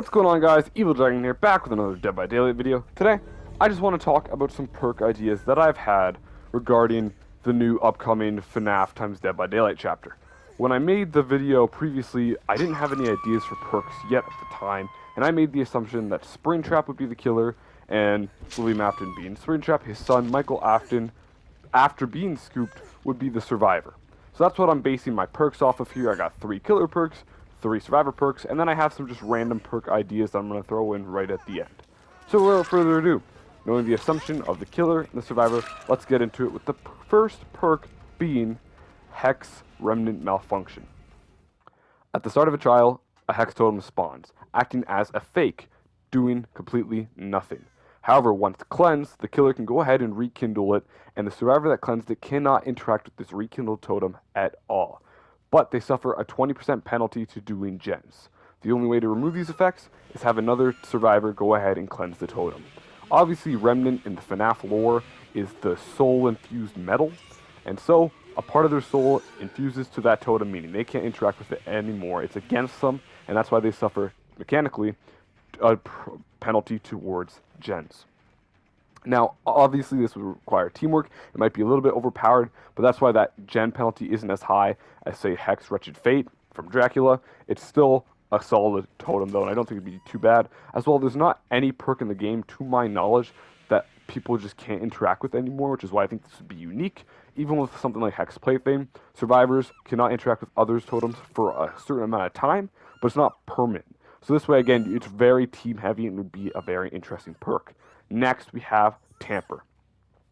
What's going on, guys? Evil Dragon here, back with another Dead by Daylight video. Today, I just want to talk about some perk ideas that I've had regarding the new upcoming Fnaf times Dead by Daylight chapter. When I made the video previously, I didn't have any ideas for perks yet at the time, and I made the assumption that Springtrap would be the killer, and William Afton being Springtrap, his son Michael Afton, after being scooped, would be the survivor. So that's what I'm basing my perks off of here. I got 3 killer perks, 3 survivor perks, and then I have some just random perk ideas that I'm going to throw in right at the end. So without further ado, knowing the assumption of the killer and the survivor, let's get into it with the first perk being Hex Remnant Malfunction. At the start of a trial, a Hex totem spawns, acting as a fake, doing completely nothing. However, once cleansed, the killer can go ahead and rekindle it, and the survivor that cleansed it cannot interact with this rekindled totem at all. But they suffer a 20% penalty to doing gens. The only way to remove these effects is have another survivor go ahead and cleanse the totem. Obviously, Remnant in the Fnaf lore is the soul-infused metal, and so a part of their soul infuses to that totem, meaning they can't interact with it anymore. It's against them, and that's why they suffer, mechanically, a penalty towards gens. Now, obviously, this would require teamwork. It might be a little bit overpowered, but that's why that gen penalty isn't as high as, say, Hex Wretched Fate from Dracula. It's still a solid totem, though, and I don't think it'd be too bad. As well, there's not any perk in the game, to my knowledge, that people just can't interact with anymore, which is why I think this would be unique. Even with something like Hex Plaything, survivors cannot interact with others' totems for a certain amount of time, but it's not permanent. So this way, again, it's very team-heavy and would be a very interesting perk. Next, we have Tamper.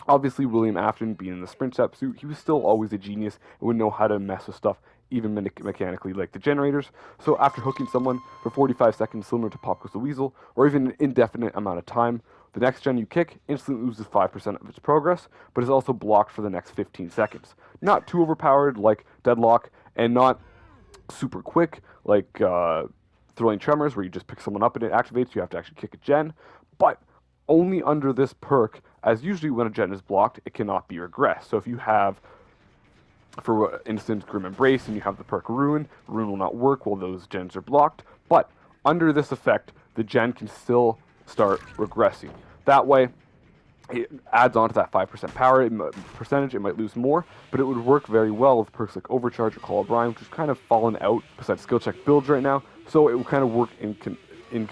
Obviously, William Afton, being in the Springtrap suit, he was still always a genius and would know how to mess with stuff, even mechanically, like the generators. So after hooking someone for 45 seconds, similar to Pop Goes the Weasel, or even an indefinite amount of time, the next gen you kick instantly loses 5% of its progress, but is also blocked for the next 15 seconds. Not too overpowered like Deadlock, and not super quick like Throwing Tremors, where you just pick someone up and it activates. You have to actually kick a gen, but only under this perk, as usually when a gen is blocked, it cannot be regressed. So if you have, for instance, Grim Embrace, and you have the perk Ruin will not work while those gens are blocked, but under this effect, the gen can still start regressing. That way, it adds on to that 5% power percentage. It might lose more, but it would work very well with perks like Overcharge or Call of Brine, which is kind of fallen out besides skill check builds right now. So it will kind of work in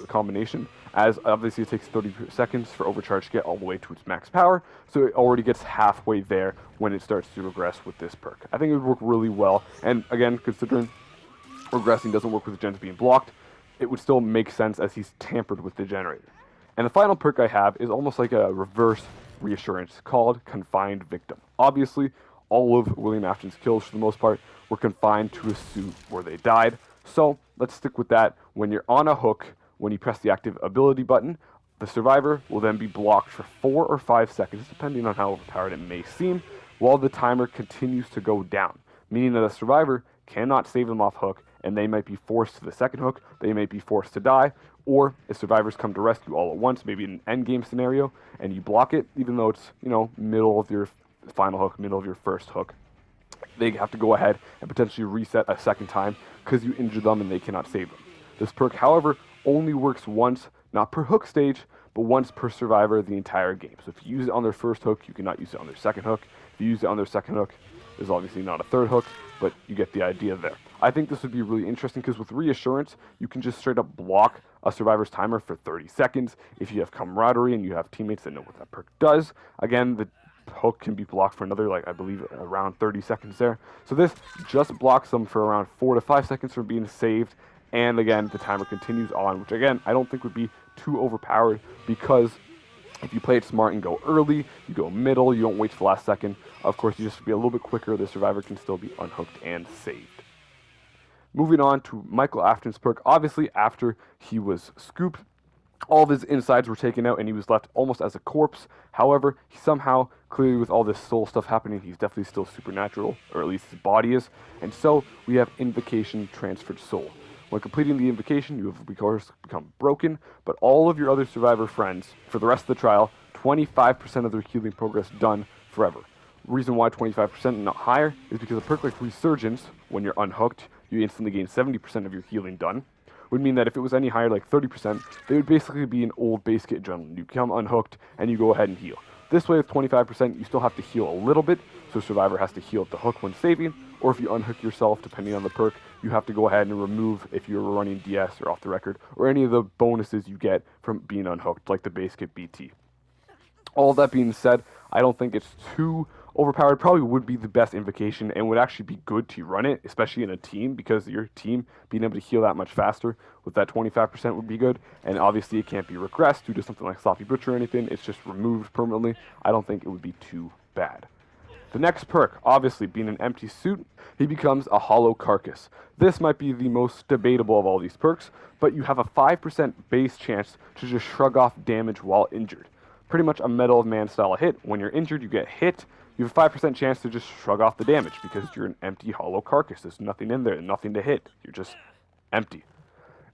combination, as obviously it takes 30 seconds for Overcharge to get all the way to its max power, so it already gets halfway there when it starts to regress with this perk. I think it would work really well, and again, considering regressing doesn't work with the gens being blocked, it would still make sense as he's tampered with the generator. And the final perk I have is almost like a reverse reassurance called Confined Victim. Obviously, all of William Afton's kills, for the most part, were confined to a suit where they died. So let's stick with that. When you're on a hook, when you press the active ability button, the survivor will then be blocked for 4 or 5 seconds, depending on how overpowered it may seem, while the timer continues to go down, meaning that a survivor cannot save them off hook, and they might be forced to the second hook, they may be forced to die, or if survivors come to rescue all at once, maybe in an end game scenario, and you block it, even though it's, middle of your final hook, middle of your first hook, they have to go ahead and potentially reset a second time because you injured them and they cannot save them. This perk, however, only works once, not per hook stage, but once per survivor the entire game. So if you use it on their first hook, you cannot use it on their second hook. If you use it on their second hook, there's obviously not a third hook, but you get the idea there. I think this would be really interesting because with Reassurance, you can just straight up block a survivor's timer for 30 seconds. If you have camaraderie and you have teammates that know what that perk does, again, the hook can be blocked for another, I believe, around 30 seconds there. So this just blocks them for around 4 to 5 seconds from being saved, and again, the timer continues on, which again, I don't think would be too overpowered, because if you play it smart and go early, you go middle, you don't wait till the last second, of course, you just be a little bit quicker, the survivor can still be unhooked and saved. Moving on to Michael Afton's perk, obviously after he was scooped, all of his insides were taken out and he was left almost as a corpse. However, he somehow, clearly with all this soul stuff happening, he's definitely still supernatural, or at least his body is, and so we have Invocation Transferred Soul. When completing the invocation, you have, of course, become broken, but all of your other survivor friends, for the rest of the trial, 25% of their healing progress done forever. Reason why 25% and not higher is because a perk like Resurgence, when you're unhooked, you instantly gain 70% of your healing done. would mean that if it was any higher, like 30%, they would basically be an old base kit adrenaline. You come unhooked, and you go ahead and heal. This way with 25%, you still have to heal a little bit, so Survivor has to heal at the hook when saving, or if you unhook yourself, depending on the perk, you have to go ahead and remove if you're running DS or off the record, or any of the bonuses you get from being unhooked, like the base kit BT. All that being said, I don't think it's too overpowered. Probably would be the best invocation and would actually be good to run it, especially in a team, because your team being able to heal that much faster with that 25% would be good. And obviously it can't be regressed due to something like Sloppy Butcher or anything. It's just removed permanently. I don't think it would be too bad. The next perk, obviously being an empty suit, he becomes a hollow carcass. This might be the most debatable of all these perks, but you have a 5% base chance to just shrug off damage while injured. Pretty much a Metal of Man style hit. When you're injured, you get hit. You have a 5% chance to just shrug off the damage because you're an empty hollow carcass. There's nothing in there, nothing to hit. You're just empty.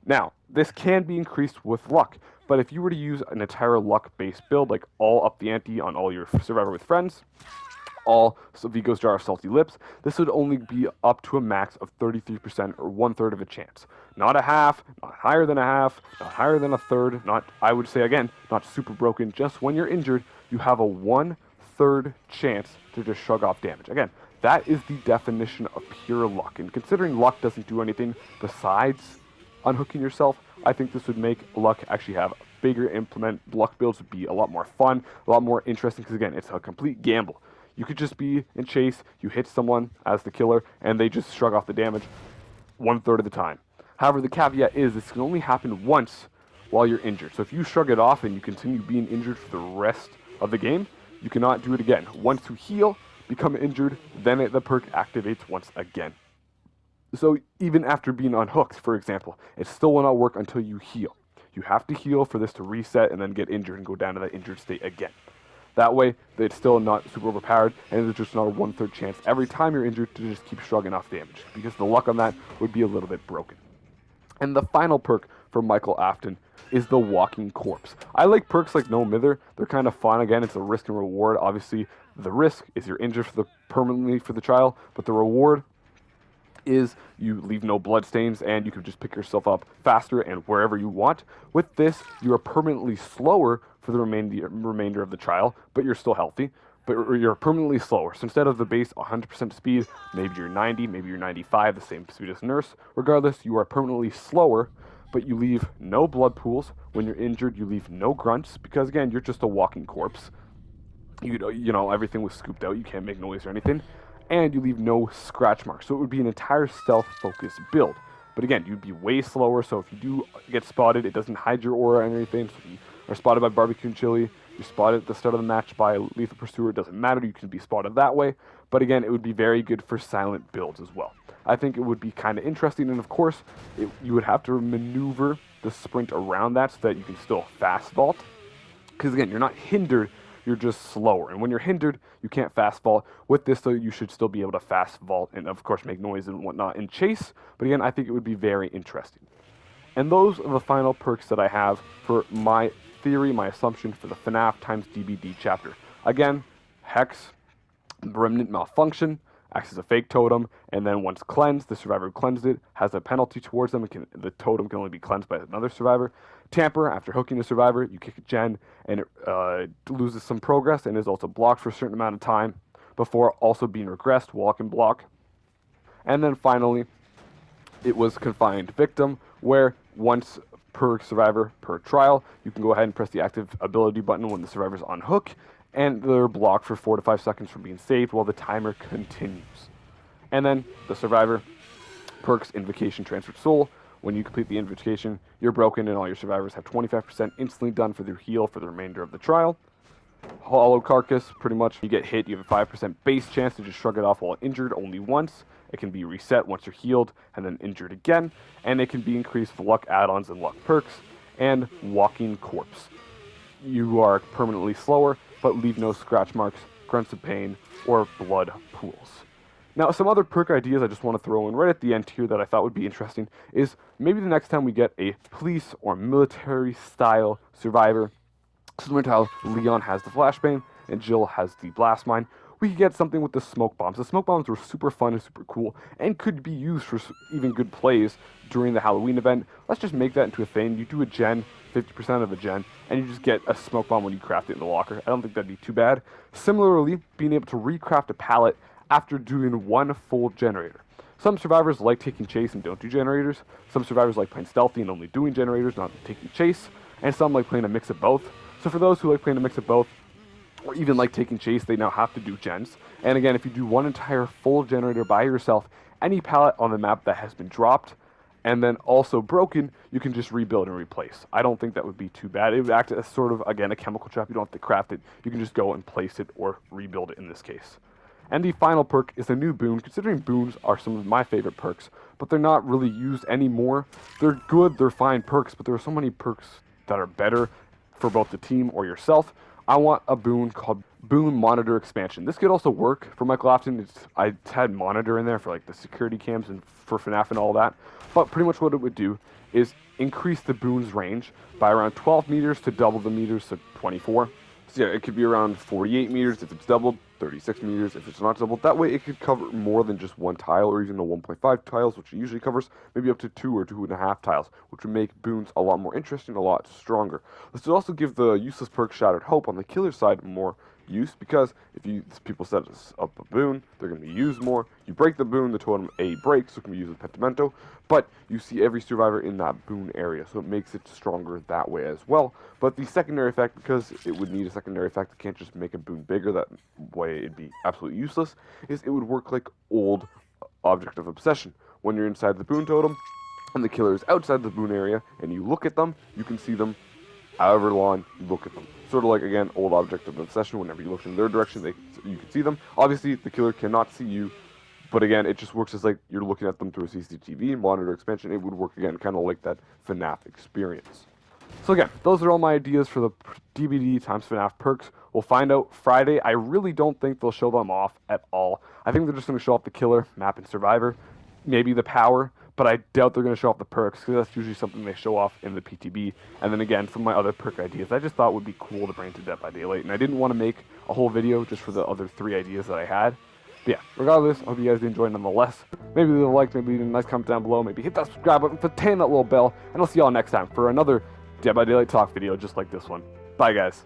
Now, this can be increased with luck, but if you were to use an entire luck-based build, like all up the ante on all your Survivor with Friends, all Vigo's Jar of Salty Lips, this would only be up to a max of 33% or 1/3 of a chance. Not a half, not higher than a half, not higher than a third, not, I would say again, not super broken. Just when you're injured, you have a 1/3 chance to just shrug off damage. Again, that is the definition of pure luck. And considering luck doesn't do anything besides unhooking yourself, I think this would make luck actually have bigger implement. Luck builds would be a lot more fun, a lot more interesting, because again, it's a complete gamble. You could just be in chase, you hit someone as the killer, and they just shrug off the damage 1/3 of the time. However, the caveat is this can only happen once while you're injured. So if you shrug it off and you continue being injured for the rest of the game, you cannot do it again. Once you heal, become injured, then the perk activates once again. So even after being unhooked, for example, it still will not work until you heal. You have to heal for this to reset and then get injured and go down to that injured state again. That way, it's still not super overpowered, and there's just not a 1/3 chance every time you're injured to just keep shrugging off damage, because the luck on that would be a little bit broken. And the final perk for Michael Afton is the Walking Corpse. I like perks like No Mither. They're kind of fun. Again, it's a risk and reward. Obviously, the risk is you're injured permanently for the trial, but the reward is you leave no bloodstains and you can just pick yourself up faster and wherever you want. With this, you are permanently slower for the remainder of the trial, but you're still healthy, but you're permanently slower. So instead of the base 100% speed, maybe you're 90, maybe you're 95, the same speed as Nurse. Regardless, you are permanently slower, but you leave no blood pools. When you're injured, you leave no grunts, because again, you're just a walking corpse. You know, everything was scooped out. You can't make noise or anything. And you leave no scratch marks. So it would be an entire stealth-focused build. But again, you'd be way slower, so if you do get spotted, it doesn't hide your aura or anything. So if you are spotted by Barbecue and Chili, you're spotted at the start of the match by Lethal Pursuer, it doesn't matter, you can be spotted that way. But again, it would be very good for silent builds as well. I think it would be kind of interesting, and of course, you would have to maneuver the sprint around that so that you can still fast vault. Because again, you're not hindered, you're just slower. And when you're hindered, you can't fast vault. With this, though, you should still be able to fast vault and, of course, make noise and whatnot in chase. But again, I think it would be very interesting. And those are the final perks that I have for my theory, my assumption for the Fnaf times DBD chapter. Again, Hex, Remnant Malfunction, acts as a fake totem, and then once cleansed, the survivor who cleansed it has a penalty towards them. The totem can only be cleansed by another survivor. Tamper, after hooking the survivor, you kick a gen, and it loses some progress and is also blocked for a certain amount of time before also being regressed, walk and block. And then finally, it was Confined Victim, where once per survivor per trial, you can go ahead and press the active ability button when the survivor's on hook, and they're blocked for 4 to 5 seconds from being saved while the timer continues. And then the survivor perks Invocation Transferred Soul. When you complete the invocation, you're broken, and all your survivors have 25% instantly done for their heal for the remainder of the trial. Hollow Carcass, pretty much, you get hit, you have a 5% base chance to just shrug it off while injured only once. It can be reset once you're healed and then injured again, and it can be increased with luck add-ons and luck perks. And Walking Corpse. You are permanently slower, but leave no scratch marks, grunts of pain, or blood pools. Now, some other perk ideas I just want to throw in right at the end here that I thought would be interesting is maybe the next time we get a police or military-style survivor, similar to how Leon has the flashbang and Jill has the blast mine, we could get something with the smoke bombs. The smoke bombs were super fun and super cool, and could be used for even good plays during the Halloween event. Let's just make that into a thing. You do a gen, 50% of a gen, and you just get a smoke bomb when you craft it in the locker. I don't think that'd be too bad. Similarly, being able to recraft a pallet after doing one full generator. Some survivors like taking chase and don't do generators. Some survivors like playing stealthy and only doing generators, not taking chase. And some like playing a mix of both. So for those who like playing a mix of both, or even like taking chase, they now have to do gens. And again, if you do one entire full generator by yourself, any pallet on the map that has been dropped and then also broken, you can just rebuild and replace. I don't think that would be too bad. It would act as sort of, again, a chemical trap. You don't have to craft it. You can just go and place it or rebuild it in this case. And the final perk is a new boon, considering boons are some of my favorite perks, but they're not really used anymore. They're good, they're fine perks, but there are so many perks that are better for both the team or yourself. I want a boon called Boon Monitor Expansion. This could also work for Michael Afton. I had monitor in there for like the security cams and for FNAF and all that, but pretty much what it would do is increase the boon's range by around 12 meters to double the meters, so 24. So yeah, it could be around 48 meters if it's doubled, 36 meters if it's not doubled. That way it could cover more than just one tile or even the 1.5 tiles, which it usually covers, maybe up to 2 or 2.5 tiles, which would make boons a lot more interesting, a lot stronger. This would also give the useless perk Shattered Hope on the killer side more use, because if people set up a boon, they're going to be used more. You break the boon, the totem A breaks, so it can be used with Pentimento, but you see every survivor in that boon area, so it makes it stronger that way as well. But the secondary effect, because it would need a secondary effect, it can't just make a boon bigger, that way it'd be absolutely useless, is it would work like old Object of Obsession. When you're inside the boon totem, and the killer is outside the boon area, and you look at them, you can see them however long you look at them. Sort of like, again, old Object of Obsession. Whenever you look in their direction, you can see them. Obviously, the killer cannot see you, but again, it just works as like you're looking at them through a CCTV, monitor expansion. It would work, again, kind of like that FNAF experience. So again, those are all my ideas for the DBD times FNAF perks. We'll find out Friday. I really don't think they'll show them off at all. I think they're just going to show off the killer, map, and survivor. Maybe the power, but I doubt they're going to show off the perks, because that's usually something they show off in the PTB. And then again, some of my other perk ideas I just thought would be cool to bring to Dead by Daylight, and I didn't want to make a whole video just for the other 3 ideas that I had. But yeah, regardless, I hope you guys enjoyed nonetheless. Maybe leave a like, maybe leave a nice comment down below, maybe hit that subscribe button, hit that little bell, and I'll see y'all next time for another Dead by Daylight talk video just like this one. Bye, guys.